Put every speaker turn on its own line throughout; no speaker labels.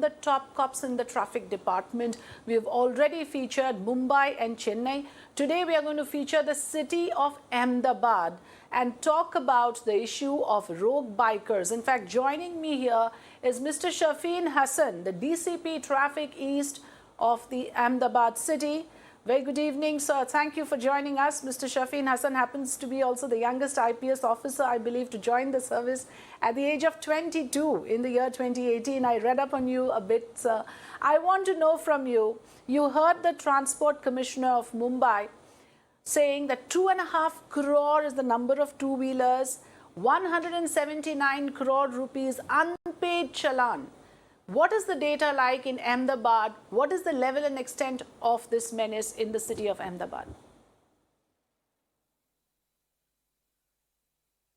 the top cops in the traffic department. We have already featured Mumbai and Chennai. Today we are going to feature the city of Ahmedabad and talk about the issue of rogue bikers. In fact, joining me here is Mr. Shafin Hasan, the DCP Traffic East of the Ahmedabad city. Very good evening, sir. Thank you for joining us. Mr. Shafin Hasan happens to be also the youngest IPS officer, I believe, to join the service at the age of 22 in the year 2018. I read up on you a bit, sir. I want to know from you, you heard the Transport Commissioner of Mumbai saying that 2.5 crore is the number of two-wheelers, 179 crore rupees unpaid challan. What is the data like in Ahmedabad? What is the level and extent of this menace in the city of Ahmedabad?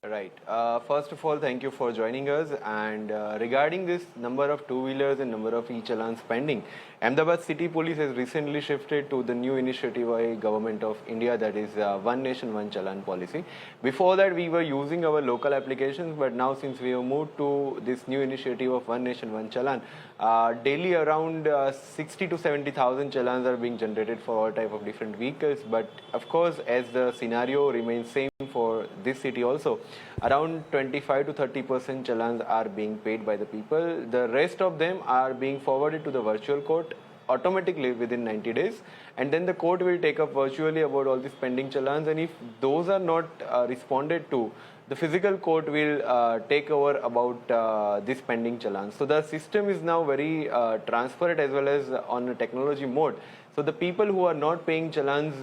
Right. First of all, thank you for joining us. And regarding this number of two-wheelers and number of e-challans pending, Ahmedabad City Police has recently shifted to the new initiative by Government of India, that is One Nation One Challan policy. Before that, we were using our local applications, but now since we have moved to this new initiative of One Nation One Challan, daily around 60 to 70,000 challans are being generated for all type of different vehicles. But of course, as the scenario remains same for this city also, around 25 to 30% challans are being paid by the people. The rest of them are being forwarded to the virtual court automatically within 90 days, and then the court will take up virtually about all these pending challans, and if those are not responded to, the physical court will take over about this pending challans. So the system is now very transparent as well as on a technology mode. So the people who are not paying challans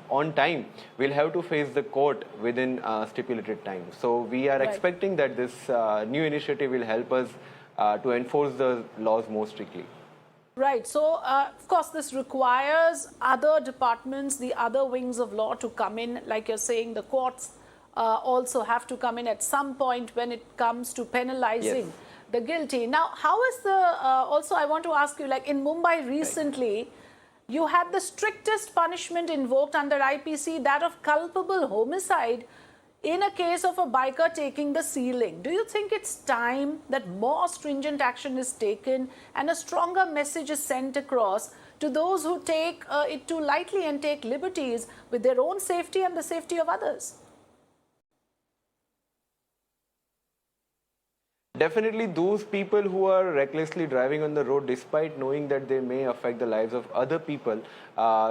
on time will have to face the court within stipulated time. So we are expecting that this new initiative will help us to enforce the laws more strictly.
Right. So, of course, this requires other departments, the other wings of law to come in. Like you're saying, the courts also have to come in at some point when it comes to penalizing the guilty. Now, how is the, also I want to ask you, like in Mumbai recently, you had the strictest punishment invoked under IPC, that of culpable homicide in a case of a biker taking the ceiling. Do you think it's time that more stringent action is taken and a stronger message is sent across to those who take it too lightly and take liberties with their own safety and the safety of others?
Definitely those people who are recklessly driving on the road despite knowing that they may affect the lives of other people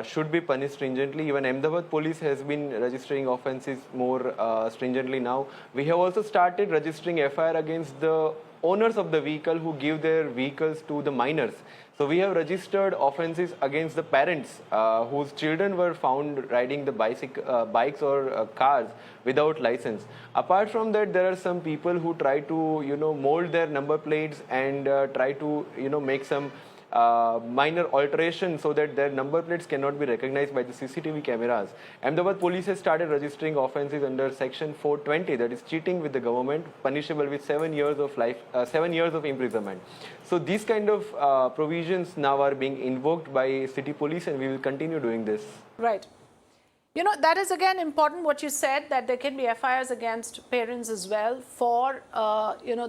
should be punished stringently. Even Ahmedabad police has been registering offences more stringently now. We have also started registering FIR against the owners of the vehicle who give their vehicles to the minors. So we have registered offences against the parents whose children were found riding the bikes or cars without license. Apart from that, there are some people who try to, mold their number plates and try to, make some minor alteration so that their number plates cannot be recognized by the CCTV cameras. Ahmedabad police has started registering offences under section 420, that is cheating with the government, punishable with 7 years of life, 7 years of imprisonment. So these kind of provisions now are being invoked by city police, and we will continue doing this.
Right. That is again important what you said, that there can be FIRs against parents as well for,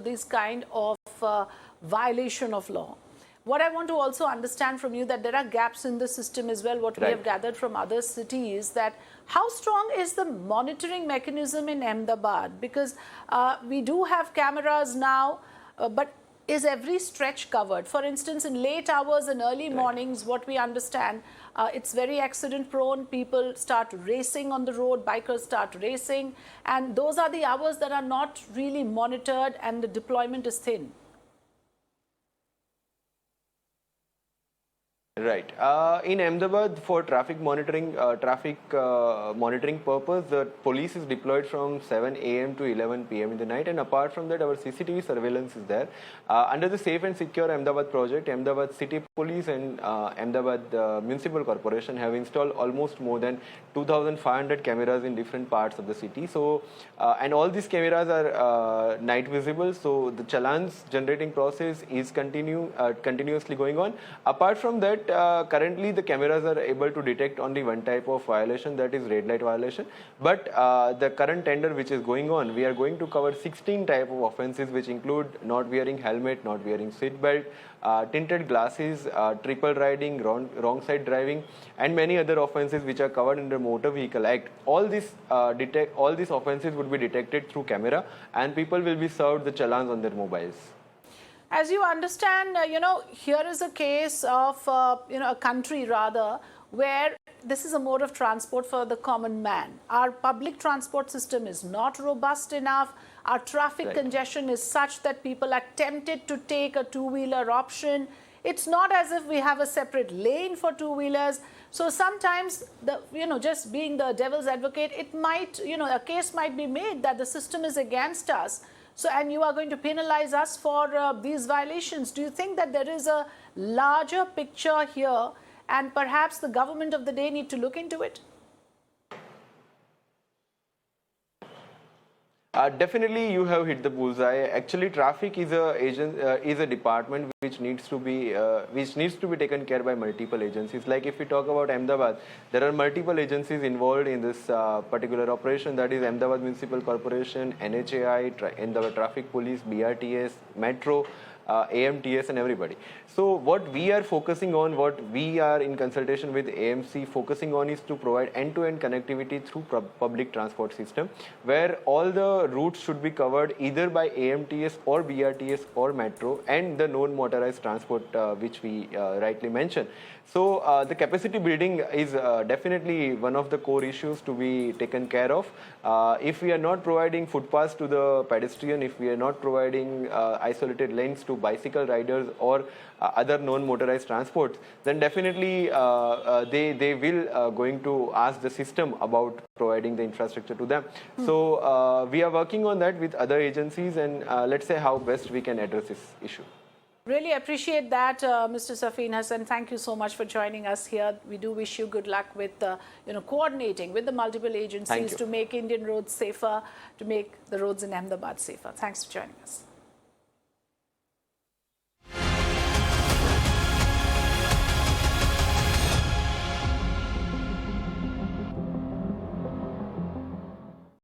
this kind of violation of law. What I want to also understand from you, that there are gaps in the system as well, what we have gathered from other cities, that how strong is the monitoring mechanism in Ahmedabad? Because we do have cameras now, but is every stretch covered? For instance, in late hours and early mornings, what we understand, it's very accident prone. People start racing on the road, bikers start racing, and those are the hours that are not really monitored and the deployment is thin.
Right. In Ahmedabad, for traffic monitoring purpose, the police is deployed from 7 a.m. to 11 p.m. in the night, and apart from that, our CCTV surveillance is there. Under the Safe and Secure Ahmedabad project, Ahmedabad City Police and Ahmedabad Municipal Corporation have installed almost more than 2,500 cameras in different parts of the city. So, and all these cameras are night visible, so the challans generating process is continuously going on. Apart from that, But currently the cameras are able to detect only one type of violation, that is red light violation. But the current tender which is going on, we are going to cover 16 type of offences, which include not wearing helmet, not wearing seat belt, tinted glasses, triple riding, wrong side driving, and many other offences which are covered in the Motor Vehicle Act. All these offences would be detected through camera, and people will be served the challans on their mobiles.
As you understand, here is a case of, a country rather, where this is a mode of transport for the common man. Our public transport system is not robust enough. Our traffic congestion is such that people are tempted to take a two-wheeler option. It's not as if we have a separate lane for two-wheelers. So sometimes, just being the devil's advocate, it might, a case might be made that the system is against us. So, and you are going to penalize us for these violations. Do you think that there is a larger picture here, and perhaps the government of the day need to look into it?
Definitely, you have hit the bullseye. Actually, traffic is a department which needs to be taken care by multiple agencies. Like if we talk about Ahmedabad, there are multiple agencies involved in this particular operation. That is Ahmedabad Municipal Corporation, NHAI, Ahmedabad Traffic Police, BRTS, Metro, AMTS, and everybody. So what we are focusing on, what we are in consultation with AMC focusing on, is to provide end-to-end connectivity through public transport system, where all the routes should be covered either by AMTS or BRTS or Metro, and the non-motorized transport which we rightly mentioned. So the capacity building is definitely one of the core issues to be taken care of. If we are not providing footpaths to the pedestrian, if we are not providing isolated lanes to bicycle riders or other non-motorized transports, then definitely they will going to ask the system about providing the infrastructure to them. So we are working on that with other agencies, and let's say how best we can address this issue.
Really appreciate that, Mr. Shafin Hasan. Thank you so much for joining us here. We do wish you good luck with, coordinating with the multiple agencies to make Indian roads safer, to make the roads in Ahmedabad safer. Thanks for joining us.